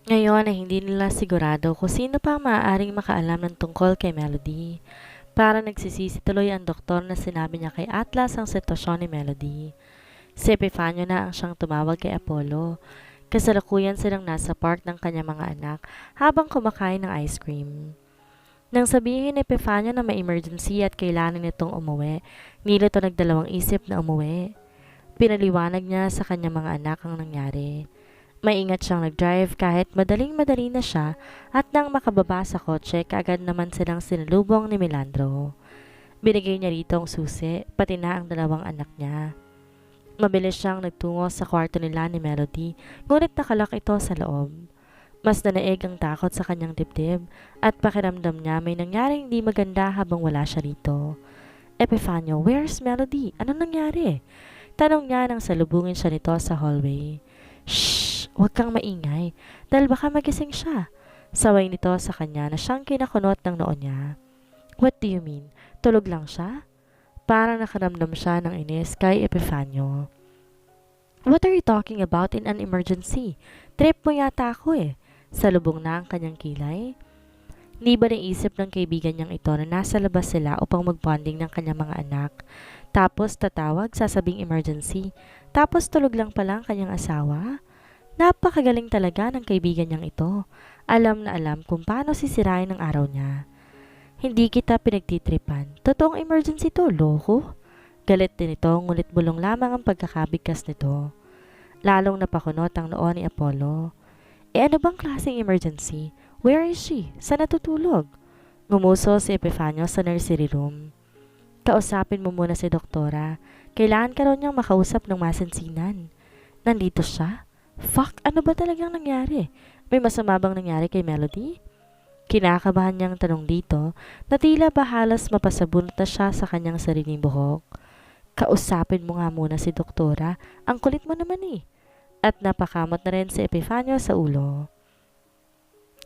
Ngayon ay hindi nila sigurado kung sino pa ang maaaring makaalam ng tungkol kay Melody. Para nagsisisi tuloy ang doktor na sinabi niya kay Atlas ang sitwasyon ni Melody. Si Epifanio na ang siyang tumawag kay Apollo. Kasalukuyan silang nasa park ng kanyang mga anak habang kumakain ng ice cream. Nang sabihin ni Epifanio na may emergency at kailangan nitong umuwi, nilito nagdalawang isip na umuwi. Pinaliwanag niya sa kanyang mga anak ang nangyari. Maingat siyang nag-drive kahit madaling-madali na siya at nang makababa sa kotse kaagad naman silang sinalubong ni Melandro. Binigay niya rito ang susi, pati na ang dalawang anak niya. Mabilis siyang nagtungo sa kwarto nila ni Melody, ngunit nakalak ito sa loob. Mas nanaig ang takot sa kanyang dibdib at pakiramdam niya may nangyaring hindi maganda habang wala siya rito. Epifanio, where's Melody? Anong nangyari? Tanong niya nang salubungin siya nito sa hallway. Shh! Huwag kang maingay, dahil baka magising siya. Saway nito sa kanya na siyang kinakunot ng noo niya. What do you mean? Tulog lang siya? Parang nakaramdam siya ng inis kay Epifanio. What are you talking about in an emergency? Trip mo yata ako eh. Salubong na ang kanyang kilay. Di ba naisip ng kaibigan niyang ito na nasa labas sila upang mag-bonding ng kanyang mga anak? Tapos tatawag, sasabing emergency. Tapos tulog lang pala ang kanyang asawa? Napakagaling talaga ng kaibigan niyang ito. Alam na alam kung paano sisirain ang araw niya. Hindi kita pinagtitripan. Totoong emergency to, loko. Galit din ito, ngunit bulong lamang ang pagkakabigkas nito. Lalong napakunot ang noo ni Apollo. Ano bang klaseng emergency? Where is she? Saan natutulog? Ngumuso si Epifanio sa nursery room. Kausapin mo muna si doktora. Kailangan ka raw niyang makausap ng masinsinan. Nandito siya? Fuck, ano ba talagang nangyari? May masama bang nangyari kay Melody? Kinakabahan niyang tanong dito na tila ba halos mapasabunot na siya sa kanyang sariling buhok. Kausapin mo nga muna si doktora, ang kulit mo naman eh. At napakamot na rin si Epifanio sa ulo.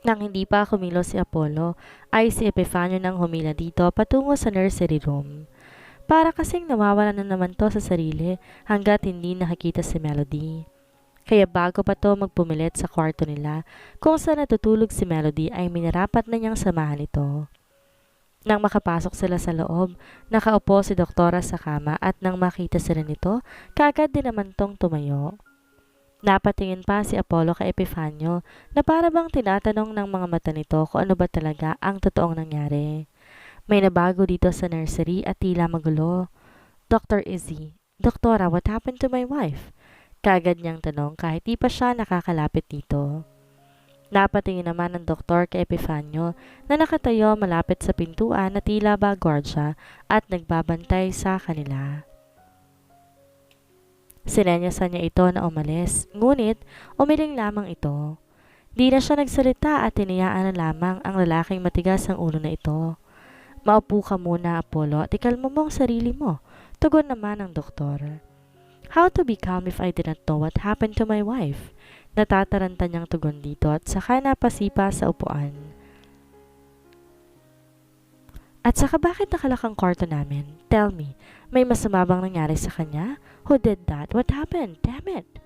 Nang hindi pa kumilos si Apollo, ay si Epifanio nang humila dito patungo sa nursery room. Para kasing nawawala na naman to sa sarili hanggat hindi nakikita si Melody. Kaya bago pa to magpumilit sa kwarto nila kung saan natutulog si Melody ay minarapat na niyang samahan ito. Nang makapasok sila sa loob, nakaupo si doktora sa kama at nang makita sila nito, kaagad din naman tong tumayo. Napatingin pa si Apollo kay Epifanio na para bang tinatanong ng mga mata nito kung ano ba talaga ang totoong nangyari. May nabago dito sa nursery at tila magulo. Dr. Izzy, Doktora, what happened to my wife? Kaagad niyang tanong kahit di pa siya nakakalapit dito. Napatingin naman ng doktor kay Epifanio na nakatayo malapit sa pintuan na tila ba gwardya at nagbabantay sa kanila. Sinenyasan niya ito na umalis, ngunit umiling lamang ito. Di na siya nagsalita at tinayaan na lamang ang lalaking matigas ang ulo na ito. Maupo ka muna, Apollo, at ikalma mo ang sarili mo. Tugon naman ng doktor. How to be calm if I didn't know what happened to my wife? Natataranta niyang tugon dito at saka napasipa sa upuan. At saka bakit nakalak ang kwarto namin? Tell me, may masama bang nangyari sa kanya? Who did that? What happened? Damn it!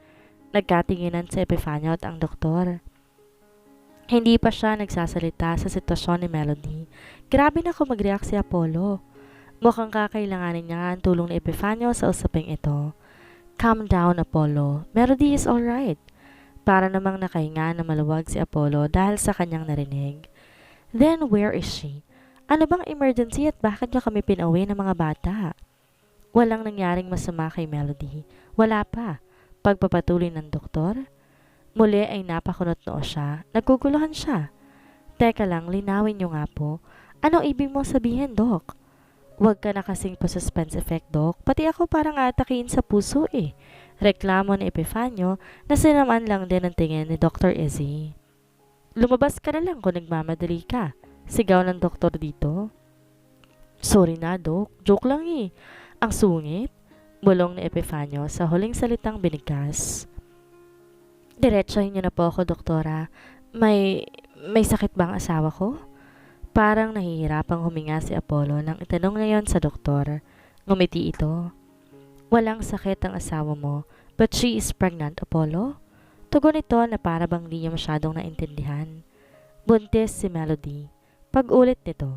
Nagkatinginan si Epifanio at ang doktor. Hindi pa siya nagsasalita sa sitwasyon ni Melody. Grabe na kung mag-react si Apollo. Mukhang kakailanganin niya nga ang tulong ni Epifanio sa usaping ito. Calm down, Apollo. Melody is alright. Para namang nakahinga na maluwag si Apollo dahil sa kanyang narinig. Then where is she? Ano bang emergency at bakit niyo kami pinauwi ng mga bata? Walang nangyaring masama kay Melody. Wala pa. Pagpapatuloy ng doktor. Muli ay napakunot noo siya. Naguguluhan siya. Teka lang, linawin niyo nga po. Anong ibig mong sabihin, Dok? Huwag ka na kasing pa-suspense effect, Dok. Pati ako parang atakiin sa puso eh. Reklamo ni Epifanio na sinamaan lang din ang tingin ni Dr. Izzy. Lumabas ka na lang kung nagmamadali ka. Sigaw ng doktor dito. Sorry na, Dok. Joke lang eh. Ang sungit. Bulong ni Epifanio sa huling salitang binigkas. Diretsahin niyo na po ako, doktora. May sakit ba ang asawa ko? Parang nahihirapang huminga si Apollo nang itanong ngayon sa doktor. Ngumiti ito. Walang sakit ang asawa mo, but she is pregnant, Apollo? Tugon nito na para bang di niya masyadong naintindihan. Buntis si Melody. Pag-ulit nito.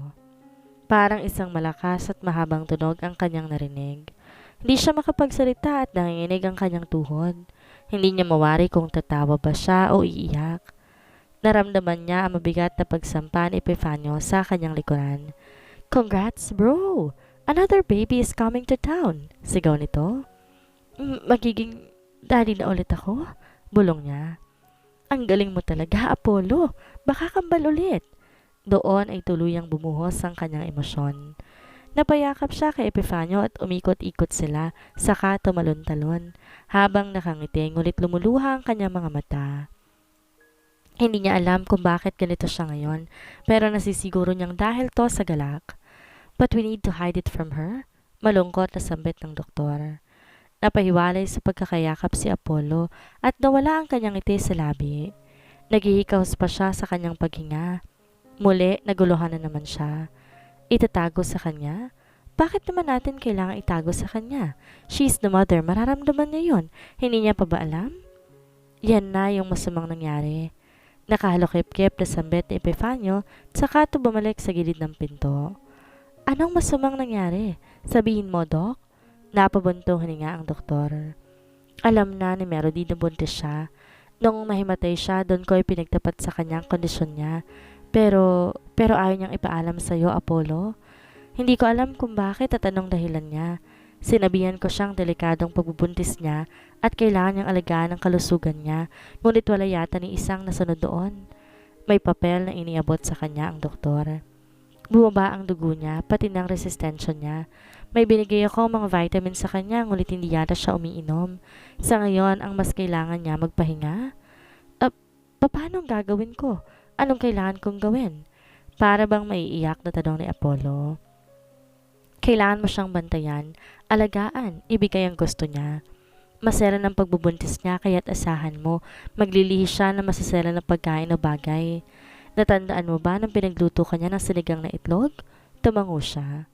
Parang isang malakas at mahabang tunog ang kanyang narinig. Hindi siya makapagsalita at nanginginig ang kanyang tuhod. Hindi niya mawari kung tatawa ba siya o iiyak. Naramdaman niya ang mabigat na pagsampa ni Epifanio sa kanyang likuran. Congrats, bro! Another baby is coming to town! Sigaw nito. Magiging daddy na ulit ako? Bulong niya. Ang galing mo talaga, Apollo! Baka kambal ulit! Doon ay tuluyang bumuhos ang kanyang emosyon. Napayakap siya kay Epifanio at umikot-ikot sila, saka tumalon-talon, habang nakangiti ngulit lumuluha ang kanyang mga mata. Hindi niya alam kung bakit ganito siya ngayon, pero nasisiguro niyang dahil to sa galak. But we need to hide it from her? Malungkot na sambit ng doktor. Napahiwalay sa pagkakayakap si Apollo at nawala ang kanyang ngiti sa labi. Naghihikaos pa siya sa kanyang paghinga. Muli, naguluhan na naman siya. Itatago sa kanya? Bakit naman natin kailangan itago sa kanya? She's the mother, mararamdaman niya yun. Hindi niya pa ba alam? Yan na yung masamang nangyari. Nakahalokip-kip na sambit ni Epifanio, tsaka ito bumalik sa gilid ng pinto. Anong masamang nangyari? Sabihin mo, Doc? Napabuntong hininga ang doktor. Alam na ni Melody na buntis siya. Nung mahimatay siya, doon ko ipinagtapat sa kanyang kondisyon niya. Pero ayaw niyang ipaalam sa iyo, Apollo. Hindi ko alam kung bakit at anong dahilan niya. Sinabihan ko siyang delikadong pagbubuntis niya at kailangan niyang alagaan ang kalusugan niya, ngunit wala yata ni isang nasunod doon. May papel na iniabot sa kanya ang doktor. Bumaba ang dugo niya, pati ng resistensya niya. May binigay ako mga vitamins sa kanya, ngunit hindi yata siya umiinom. Sa ngayon, ang mas kailangan niya magpahinga. Paano ang gagawin ko? Anong kailangan kong gawin? Para bang maiiyak na tanong ni Apollo. Kailangan mo siyang bantayan, alagaan, ibigay ang gusto niya. Masela ng pagbubuntis niya kaya't asahan mo, maglilihi siya na masasela ng pagkain o bagay. Natandaan mo ba nang pinagluto ka niya ng sinigang na itlog? Tumango siya.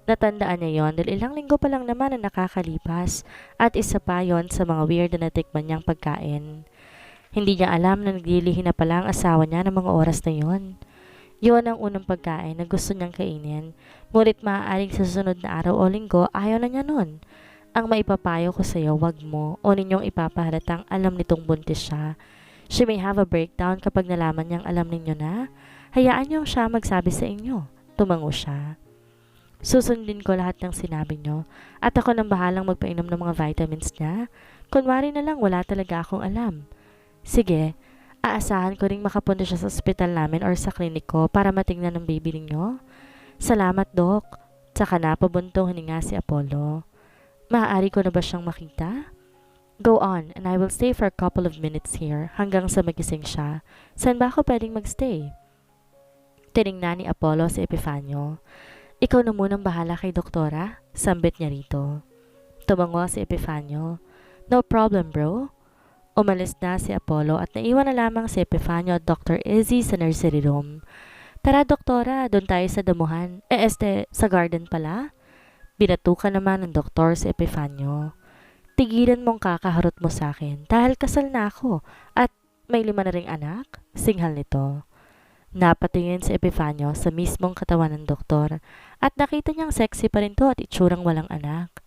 Natandaan niya yon dahil ilang linggo pa lang naman na nakakalipas at isa pa yon sa mga weird na natikman niyang pagkain. Hindi niya alam na naglilihi na pala ang asawa niya ng mga oras na yon. Yun ang unang pagkain na gusto niyang kainin, ngunit maaaring sa susunod na araw o linggo ayaw na niya nun. Ang maipapayo ko sa iyo, wag mo o ninyong ipapahalatang alam nitong buntis siya. She may have a breakdown kapag nalaman niyang alam ninyo na. Hayaan niyo siya magsabi sa inyo. Tumango siya. Susundin ko lahat ng sinabi niyo at ako nang bahalang magpainom ng mga vitamins niya. Kunwari na lang wala talaga akong alam. Sige. Aasahan ko ring makapunta siya sa ospital namin or sa klinik ko para matingnan ng baby ninyo. Salamat, Doc. Tsaka napabuntong hininga si Apollo. Maaari ko na ba siyang makita? Go on, and I will stay for a couple of minutes here hanggang sa magising siya. Saan ba ako pwedeng magstay? Tiningnan ni Apollo si Epifanio. Ikaw na munang bahala kay doktora, sambit niya rito. Tumango si Epifanio. No problem, bro. Umalis na si Apollo at naiwan na lamang si Epifanio at Dr. Izzy sa nursery room. Tara, doktora, doon tayo sa damuhan. Sa garden pala? Binatukan naman ng doktor si Epifanio. Tigilan mong kakaharot mo sa akin dahil kasal na ako at may 5 na ring anak? Singhal nito. Napatingin si Epifanio sa mismong katawan ng doktor at nakita niyang sexy pa rin to at itsurang walang anak.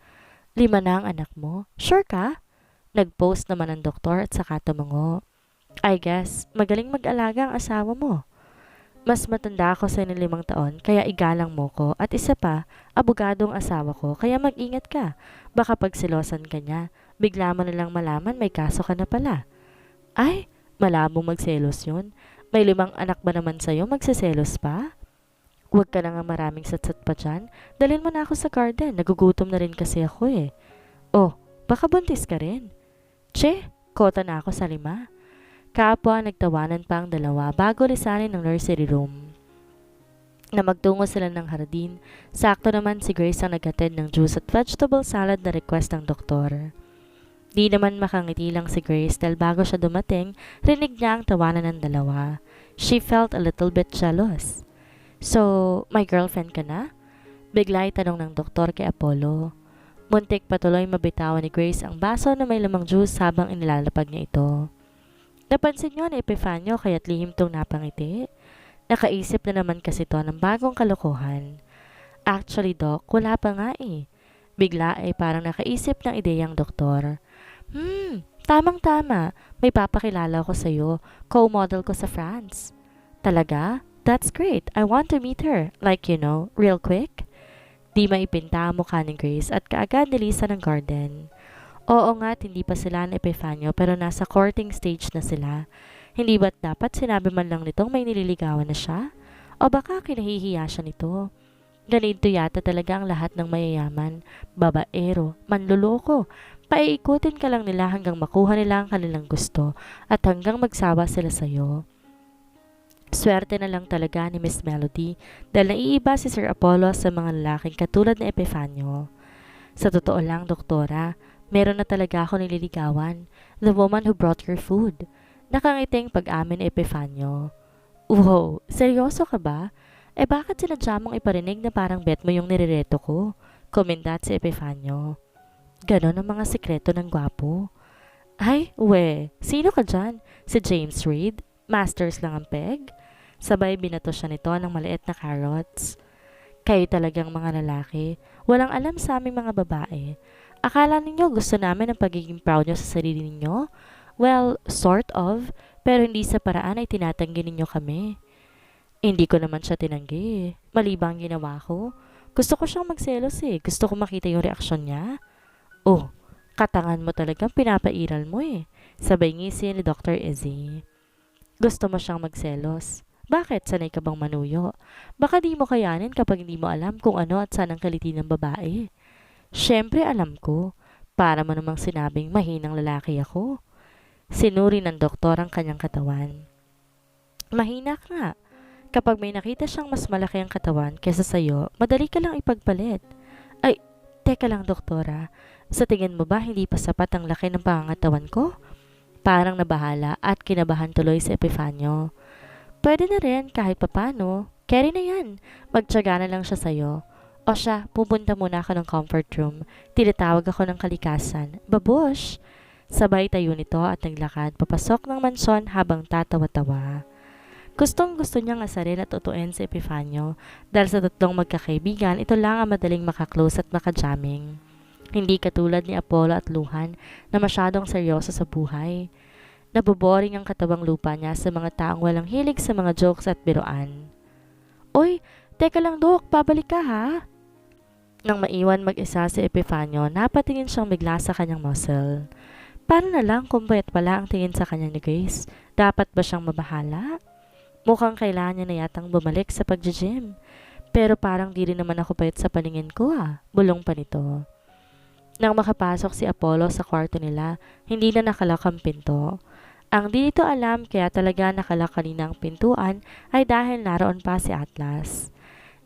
5 na ang anak mo? Sure ka? Nag-post naman ng doktor at saka tumango. I guess, magaling mag-alaga ang asawa mo. Mas matanda ako sa 5 taon, kaya igalang mo ko. At isa pa, abogadong asawa ko, kaya mag-ingat ka. Baka pagsilosan ka niya, bigla mo na lang malaman may kaso ka na pala. Ay, malabong magselos yun. May 5 anak ba naman sa'yo, magsiselos pa? Huwag ka na nga maraming satsat pa dyan. Dalhin mo na ako sa garden, nagugutom na rin kasi ako eh. Oh, baka buntis ka rin. Che, kota na ako sa 5. Kapwa nagtawanan pa ang dalawa bago lisanin ng nursery room. Na magtungo sila ng hardin, sakto naman si Grace ang naghatid ng juice at vegetable salad na request ng doktor. Di naman makangiti lang si Grace dahil bago siya dumating, rinig niya ang tawanan ng dalawa. She felt a little bit jealous. So, my girlfriend ka na? Bigla tanong ng doktor kay Apollo. Muntik patuloy mabitawan ni Grace ang baso na may lamang juice habang inilalapag niya ito. Napansin niyo ni Epifanio kaya't lihim tong napangiti? Nakaisip na naman kasi to ng bagong kalokohan. Actually, Doc, wala pa nga eh. Bigla ay parang nakaisip ng ideyang doktor. Tamang-tama. May papakilala ko sa'yo. Co-model ko sa France. Talaga? That's great. I want to meet her. Like, real quick. Di maipinta ang mukha ni Grace at kaagad nilisan ng garden. Oo nga't hindi pa sila ni Epifanio pero nasa courting stage na sila. Hindi ba't dapat sinabi man lang nitong may nililigawan na siya? O baka kinahihiya siya nito? Ganito yata talaga ang lahat ng mayayaman, babaero, manluloko. Paiikutin ka lang nila hanggang makuha nila ang kanilang gusto at hanggang magsawa sila sa'yo. Swerte na lang talaga ni Miss Melody dahil naiiba si Sir Apollo sa mga lalaking katulad ni Epifanio. Sa totoo lang, doktora, meron na talaga ako nililigawan. The woman who brought your food. Nakangiting pag-amin ni Epifanio. Wow, seryoso ka ba? Bakit sinadya mong iparinig na parang bet mo yung nirereto ko? Komendat si Epifanio. Ganon ang mga sikreto ng gwapo. Ay, sino ka dyan? Si James Reid? Masters lang ang peg? Sabay binato siya nito ng maliit na carrots. Kayo talagang mga lalaki. Walang alam sa aming mga babae. Akala ninyo gusto namin ang pagiging proud nyo sa sarili ninyo? Well, sort of. Pero hindi sa paraan ay tinatanggi ninyo kami. Hindi ko naman siya tinanggi. Mali ba ang ginawa ko? Gusto ko siyang magselos eh. Gusto ko makita yung reaksyon niya. Oh, katangan mo talagang pinapairal mo eh. Sabay ngisi ni Dr. Izzy. Gusto mo siyang magselos? Bakit? Sanay ka bang manuyo? Baka di mo kayanin kapag hindi mo alam kung ano at saan ang kaliti ng babae. Siyempre alam ko. Para mo namang sinabing mahinang lalaki ako. Sinuri ng doktor ang kanyang katawan. Mahina ka nga. Kapag may nakita siyang mas malaki ang katawan kesa sa'yo, madali ka lang ipagpalit. Ay, teka lang doktora. Sa tingin mo ba hindi pa sapat ang laki ng pangangatawan ko? Parang nabahala at kinabahan tuloy si Epifanio. Pwede na rin kahit papano. Carry na yan. Magtyaga na lang siya sa'yo. O siya, pupunta muna ako ng comfort room. Tinatawag ako ng kalikasan. Babush! Sabay tayo nito at naglakad papasok ng mansyon habang tatawa-tawa. Gustong gusto niyang asarin at utuin si Epifanio dahil sa tatlong magkakaibigan ito lang ang madaling makaklose at makajamming. Hindi katulad ni Apollo at Luhan na masyadong seryoso sa buhay. Naboboring ang katabang lupa niya sa mga taong walang hilig sa mga jokes at biruan. Oy, teka lang Dok, pabalik ka ha? Nang maiwan mag-isa si Epifanio, napatingin siyang bigla sa kanyang muscle. Paano na lang kung payat pala ang tingin sa kanya ni Grace? Dapat ba siyang mabahala? Mukhang kailangan niya na yatang bumalik sa pag-gym. Pero parang di rin naman ako payat sa paningin ko bulong pa nito. Nang makapasok si Apollo sa kwarto nila, hindi na nakalak ang pinto. Ang di nito alam kaya talaga nakalak kanina ang pintuan ay dahil naroon pa si Atlas.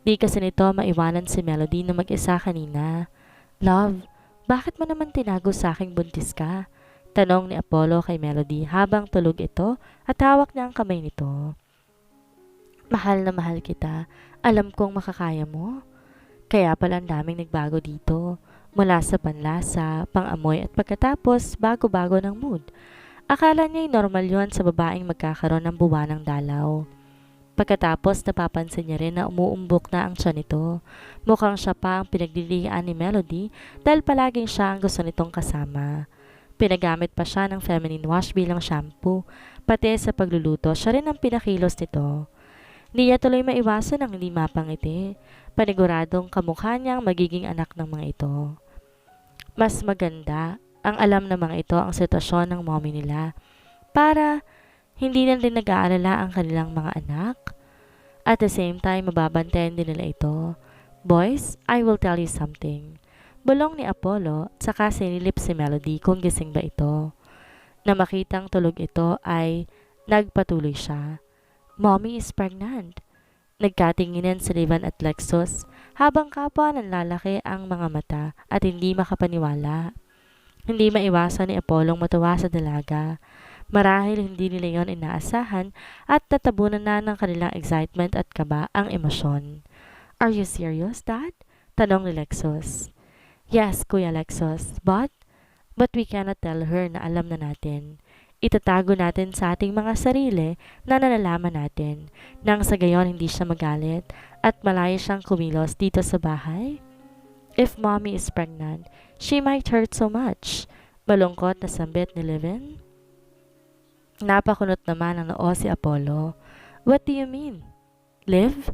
Di kasi nito maiwanan si Melody na mag-isa kanina. Love, bakit mo naman tinago sa aking buntis ka? Tanong ni Apollo kay Melody habang tulog ito at hawak niya ang kamay nito. Mahal na mahal kita. Alam kong makakaya mo. Kaya pala ang daming nagbago dito. Mula sa panlasa, pangamoy at pagkatapos bago-bago ng mood. Akala niya'y normal yon sa babaeng magkakaroon ng buwanang dalaw. Pagkatapos napapansin niya rin na umuumbok na ang tiyan nito. Mukhang siya pa ang pinaglilihan ni Melody dahil palaging siya ang gusto nitong kasama. Pinagamit pa siya ng feminine wash bilang shampoo. Pati sa pagluluto, siya rin ang pinakilos nito. Di niya tuloy maiwasan ang hindi mapangiti. Paniguradong kamukha niyang magiging anak ng mga ito. Mas maganda ang alam ng mga ito ang sitwasyon ng mommy nila para hindi na rin nag-aalala ang kanilang mga anak. At the same time, mababantayan din nila ito. Boys, I will tell you something. Bulong ni Apollo, saka sinilip si Melody kung gising ba ito. Na makitang tulog ito ay nagpatuloy siya. Mommy is pregnant. Nagkatinginan si Rivan at Lexus habang kapwa nanlalaki ang mga mata at hindi makapaniwala. Hindi maiwasan ni Apollong matuwa sa dalaga. Marahil hindi nila yon inaasahan at tatabunan na ng kanilang excitement at kaba ang emosyon. Are you serious, Dad? Tanong ni Lexus. Yes, Kuya Lexus, but we cannot tell her na alam na natin. Itatago natin sa ating mga sarili na nalalaman natin nang sa gayon hindi siya magalit at malaya siyang kumilos dito sa bahay. If mommy is pregnant, she might hurt so much. Malungkot na sambit ni Levin. Napakunot naman ang noo si Apollo. What do you mean? Liv?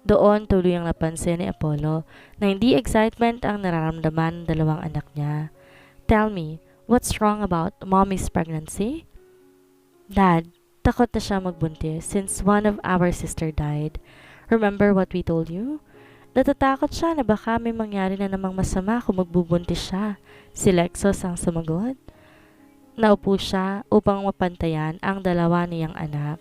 Doon tuluyang napansin ni Apollo na hindi excitement ang nararamdaman ng dalawang anak niya. Tell me, what's wrong about mommy's pregnancy? Dad, takot na siya magbuntis since one of our sister died. Remember what we told you? Natatakot siya na baka may mangyari na namang masama kung magbubuntis siya. Si Lexos ang sumagot. Naupo siya upang mapantayan ang dalawa niyang anak.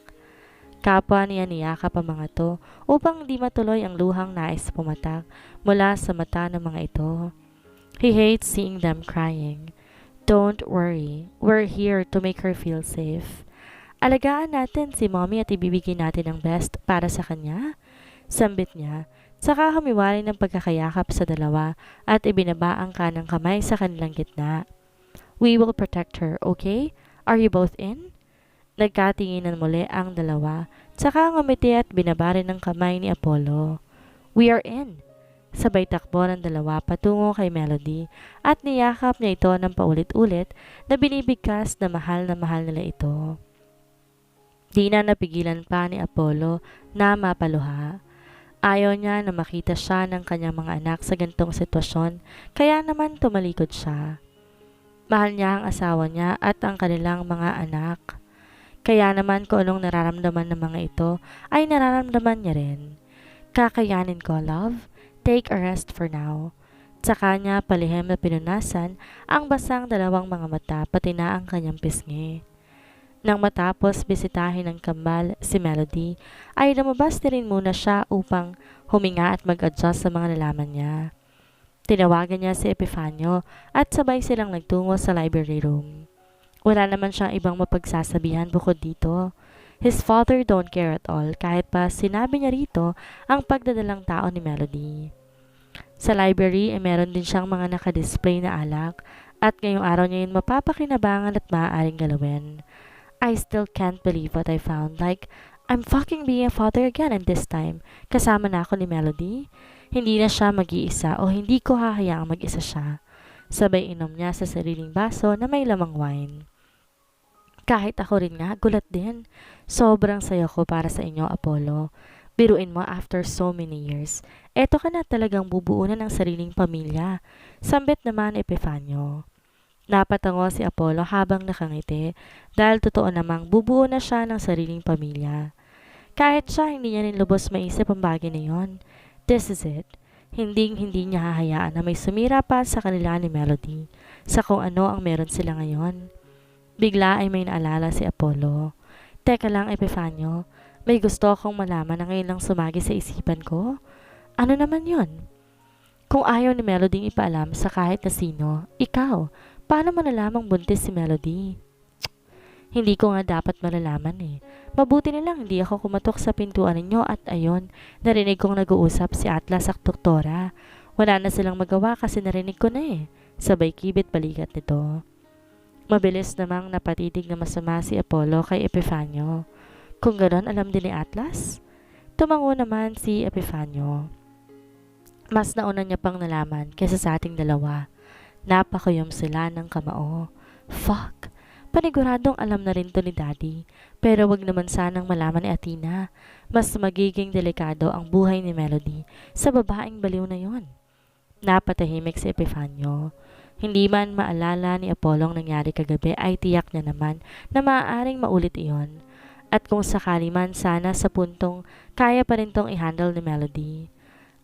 Kapwa niya niyakap ang mga to upang di matuloy ang luhang nais pumatak mula sa mata ng mga ito. He hates seeing them crying. Don't worry, we're here to make her feel safe. Alagaan natin si mommy at ibibigay natin ang best para sa kanya. Sambit niya, saka humiwalay ng pagkakayakap sa dalawa at ibinaba ang kanang kamay sa kanilang gitna. We will protect her, okay? Are you both in? Nagkatinginan muli ang dalawa, saka ngumiti at binaba rin ng kamay ni Apollo. We are in! Sabay takbo ng dalawa patungo kay Melody at niyakap niya ito ng paulit-ulit na binibigkas na mahal nila ito. Di na napigilan pa ni Apollo na mapaluha. Ayaw niya na makita siya ng kanyang mga anak sa gantong sitwasyon, kaya naman tumalikod siya. Mahal niya ang asawa niya at ang kanilang mga anak. Kaya naman kung anong nararamdaman ng mga ito ay nararamdaman niya rin. Kakayanin ko, love. Take a rest for now. Tsaka niya palihim na pinunasan ang basang dalawang mga mata pati na ang kanyang pisngi. Nang matapos bisitahin ng kambal si Melody, ay lumabas na rin muna siya upang huminga at mag-adjust sa mga nalaman niya. Tinawagan niya si Epifanio at sabay silang nagtungo sa library room. Wala naman siyang ibang mapagsasabihan bukod dito. His father don't care at all kahit pa sinabi niya rito ang pagdadalang tao ni Melody. Sa library ay meron din siyang mga nakadisplay na alak at ngayong araw niya yun mapapakinabangan at maaaring galawin. I still can't believe what I found. Like, I'm fucking being a father again and this time, kasama na ako ni Melody. Hindi na siya mag-iisa o hindi ko hahayaang mag-isa siya. Sabay inom niya sa sariling baso na may lamang wine. Kahit ako rin nga, gulat din. Sobrang saya ko para sa inyo, Apollo. Biruin mo after so many years. Eto ka na talagang bubuo na ng sariling pamilya. Sambit naman ni Epifanio. Napatango si Apollo habang nakangiti dahil totoo namang bubuo na siya ng sariling pamilya. Kahit siya hindi niya rin lubos maisip ang bagay na yon. This is it. Hindi niya hahayaan na may sumira pa sa kanila ni Melody sa kung ano ang meron sila ngayon. Bigla ay may naalala si Apollo. Teka lang, Epifanio, may gusto akong malaman na ngayon lang sumagi sa isipan ko. Ano naman yon? Kung ayaw ni Melody ipaalam sa kahit na sino, ikaw, paano mo nalamang buntis si Melody? Hindi ko nga dapat malalaman eh. Mabuti na lang hindi ako kumatok sa pintuan ninyo at ayon, narinig kong nag-uusap si Atlas at doktora. Wala na silang magawa kasi narinig ko na eh. Sabay kibit balikat nito. Mabilis namang napatitig na masama si Apollo kay Epifanio. Kung ganon alam din ni Atlas? Tumango naman si Epifanio. Mas nauna niya pang nalaman kaysa sa ating dalawa. Napakayom sila ng kamao. Fuck! Paniguradong alam na rin to ni Daddy. Pero wag naman sanang malaman ni Athena. Mas magiging delikado ang buhay ni Melody sa babaeng baliw na yon. Napatahimik si Epifanio. Hindi man maalala ni Apollo ang nangyari kagabi ay tiyak niya naman na maaaring maulit iyon. At kung sakali man sana sa puntong kaya pa rin tong i-handle ni Melody.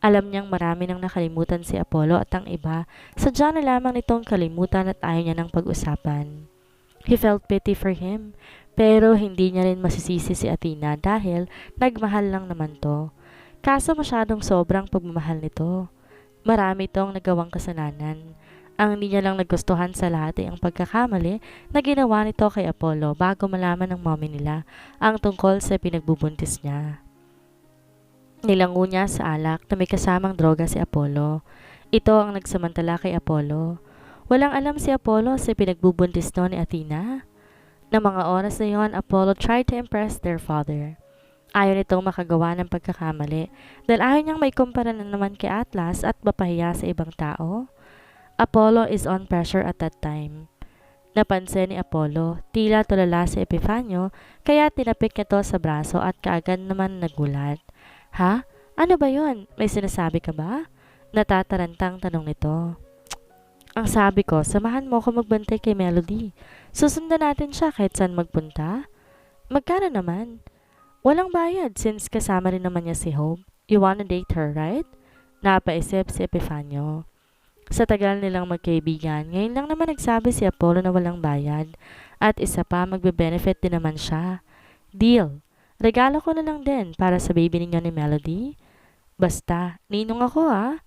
Alam niyang marami nang nakalimutan si Apollo at ang iba, sadya na lamang nitong kalimutan at ayaw niya ng pag-usapan. He felt pity for him, pero hindi niya rin masisisi si Athena dahil nagmahal lang naman to. Kaso masyadong sobrang pagmamahal nito. Marami tong nagawang kasalanan. Ang hindi niya lang nagustuhan sa lahat ay ang pagkakamali na ginawa nito kay Apollo bago malaman ng mommy nila ang tungkol sa pinagbubuntis niya. Nilango niya sa alak na may kasamang droga si Apollo. Ito ang nagsamantala kay Apollo. Walang alam si Apollo sa pinagbubuntis no ni Athena. Na mga oras na yon, Apollo tried to impress their father. Ayaw nitong makagawa ng pagkakamali dahil ayaw niyang maikumpara na naman kay Atlas at mapahiya sa ibang tao. Apollo is on pressure at that time. Napansin ni Apollo, tila tulala si Epifanio, kaya tinapik niya to sa braso at kaagad naman nagulat. Ha? Ano ba yon? May sinasabi ka ba? Natatarantang tanong nito. Ang sabi ko, samahan mo ako magbantay kay Melody. Susundan natin siya kahit saan magpunta. Magkano naman? Walang bayad since kasama rin naman niya si Hope. You wanna date her, right? Napaisip si Epifanio. Sa tagal nilang magkaibigan, ngayon lang naman nagsabi si Apollo na walang bayad. At isa pa, magbe-benefit din naman siya. Deal. Regalo ko na lang din para sa baby ninyo ni Melody. Basta, ninong ako ah.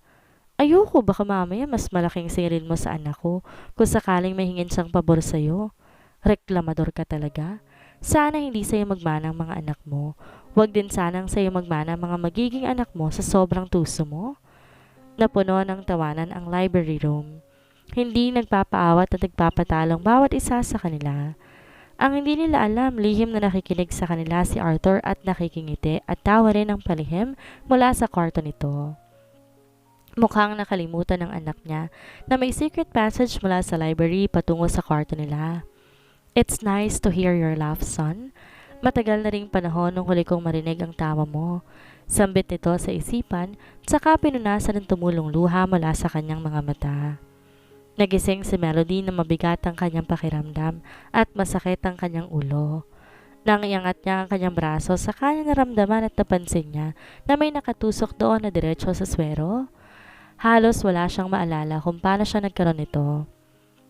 Ayoko, baka mamaya mas malaking singilin mo sa anak ko kung sakaling may hingin siyang pabor sa'yo. Reklamador ka talaga. Sana hindi sa'yo magmana ang mga anak mo. Huwag din sanang sa'yo magmana ang mga magiging anak mo sa sobrang tuso mo. Napuno ng tawanan ang library room. Hindi nagpapaawat at nagpapatalong bawat isa sa kanila. Ang hindi nila alam, lihim na nakikinig sa kanila si Arthur at nakikingiti at tawa rin ng palihim mula sa kwarto nito. Mukhang nakalimutan ng anak niya na may secret passage mula sa library patungo sa kwarto nila. It's nice to hear your laugh, son. Matagal na ring panahon nung huli kong marinig ang tawa mo. Sambit nito sa isipan, saka pinunasan ng tumulong luha mula sa kanyang mga mata. Nagising si Melody na mabigat ang kanyang pakiramdam at masakit ang kanyang ulo. Nang iangat niya ang kanyang braso, saka niya naramdaman at napansin niya na may nakatusok doon na diretso sa swero. Halos wala siyang maalala kung paano siya nagkaroon nito.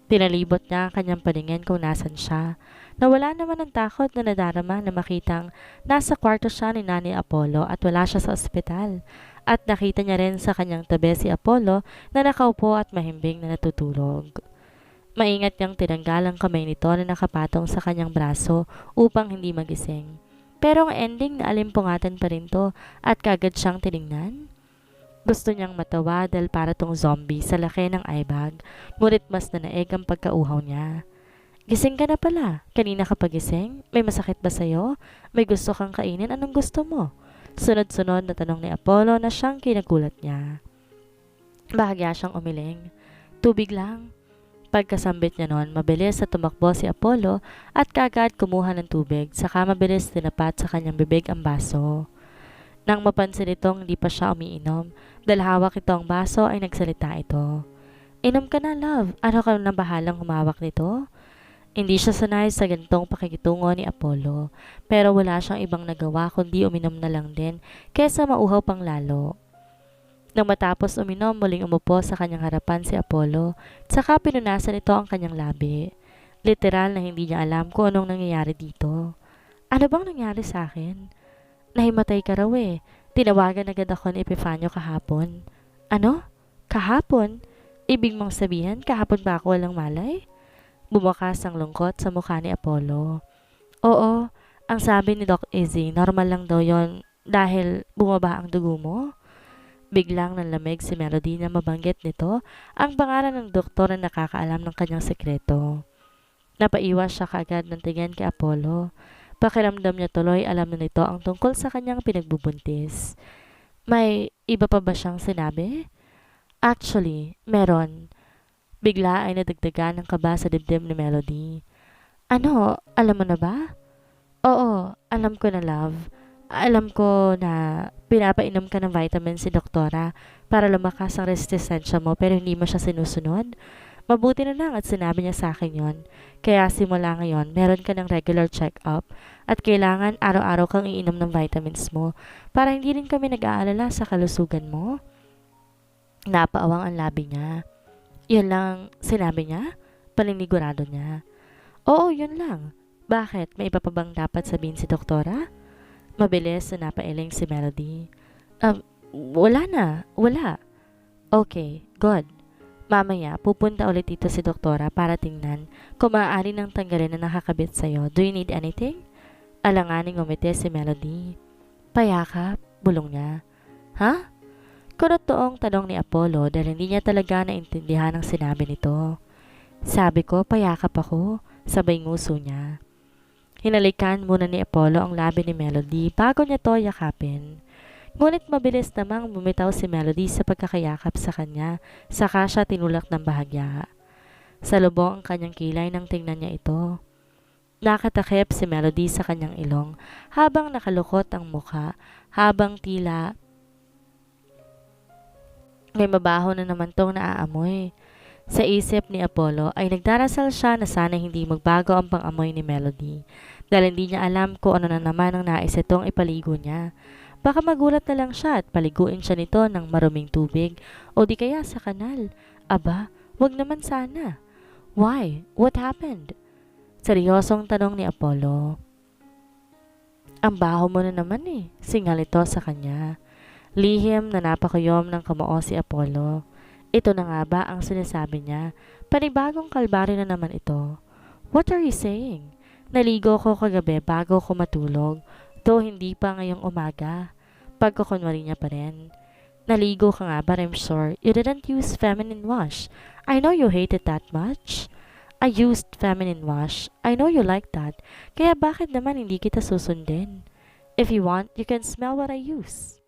Pinalibot niya ang kanyang paningin kung nasan siya. Nawala naman ng takot na nadarama na makitang nasa kwarto siya ni Nani Apollo at wala siya sa ospital. At nakita niya rin sa kanyang tabi si Apollo na nakaupo at mahimbing na natutulog. Maingat niyang tinanggal ang kamay nito na nakapatong sa kanyang braso upang hindi magising. Pero ang ending na alimpungatan pa rin to at kagad siyang tiningnan. Gusto niyang matawa dahil para tong zombie sa laki ng eye bag, ngunit mas nanaig ang pagkauhaw niya. Gising ka na pala. Kanina ka pagising? May masakit ba sa'yo? May gusto kang kainin? Anong gusto mo? Sunod-sunod na tanong ni Apollo na siyang kinagulat niya. Bahagya siyang umiling. Tubig lang. Pagkasambit niya noon, mabilis na tumakbo si Apollo at kaagad kumuha ng tubig, saka mabilis tinapat sa kanyang bibig ang baso. Nang mapansin itong hindi pa siya umiinom, dahil hawak ito ang baso ay nagsalita ito. Inom ka na, love. Ano ka na bahalang humawak nito? Hindi siya sanay sa ganitong pakikitungo ni Apollo, pero wala siyang ibang nagawa kundi uminom na lang din kesa mauhaw pang lalo. Nang matapos uminom, muling umupo sa kanyang harapan si Apollo, saka pinunasan ito ang kanyang labi. Literal na hindi niya alam kung anong nangyayari dito. Ano bang nangyari sa akin? Nahimatay ka raw eh. Tinawagan agad ako ni Epifanio kahapon. Ano? Kahapon? Ibig mong sabihin, kahapon ba ako walang malay? Bumukas ang lungkot sa mukha ni Apollo. Oo, ang sabi ni Doc Izzy, normal lang daw yon dahil bumaba ang dugo mo. Biglang nanlamig si Melody na mabanggit nito ang pangalan ng doktor na nakakaalam ng kanyang sekreto. Napaiwas siya kaagad ng tingin kay Apollo. Pakiramdam niya tuloy alam na nito ang tungkol sa kanyang pinagbubuntis. May iba pa ba siyang sinabi? Actually, meron. Bigla ay nadagdagan ng kaba sa dibdib ni Melody. Ano? Alam mo na ba? Oo, alam ko na, love. Alam ko na pinapainom ka ng vitamin si doktora para lumakas ang resistensya mo pero hindi mo siya sinusunod. Mabuti na lang at sinabi niya sa akin yon. Kaya simula ngayon, meron ka ng regular check-up at kailangan araw-araw kang iinom ng vitamins mo para hindi rin kami nag-aalala sa kalusugan mo. Napaawang ang labi niya. Yun lang sinabi niya? Paninigurado niya. Oo, yun lang. Bakit? May iba pa bang dapat sabihin si doktora? Mabilis na napailing si Melody. Wala na. Wala. Okay, good. Mamaya, pupunta ulit dito si doktora para tingnan kung maaari nang tanggalin na nakakabit sa'yo. Do you need anything? Alanganing umiti si Melody. Payakap, bulong niya. Ha? Kunotoong tanong ni Apollo dahil hindi niya talaga naintindihan ang sinabi nito. Sabi ko, payakap ako, sabay nguso niya. Hinalikan muna ni Apollo ang labi ni Melody bago niya to yakapin. Ngunit mabilis namang bumitaw si Melody sa pagkakayakap sa kanya, saka siya tinulak ng bahagya. Salubong ang kanyang kilay nang tingnan niya ito. Nakatakip si Melody sa kanyang ilong habang nakalukot ang mukha, habang tila may mabaho na naman tong naaamoy. Sa isip ni Apollo ay nagdarasal siya na sana hindi magbago ang pang-amoy ni Melody dahil hindi niya alam kung ano na naman ang nais itong ipaligo niya. Baka magulat na lang siya at paliguin siya nito ng maruming tubig o di kaya sa kanal. Aba, wag naman sana. Why? What happened? Seryosong tanong ni Apollo. Ang baho mo na naman eh, singal ito sa kanya. Lihim na napakuyom ng kamao si Apollo. Ito na nga ba ang sinasabi niya? Panibagong kalbaryo na naman ito. What are you saying? Naligo ko kagabi bago ko matulog, though hindi pa ngayong umaga. Pagkukunwari niya pa rin. Naligo ka nga but I'm sure you didn't use feminine wash. I know you hate it that much. I used feminine wash. I know you like that. Kaya bakit naman hindi kita susundin? If you want, you can smell what I use.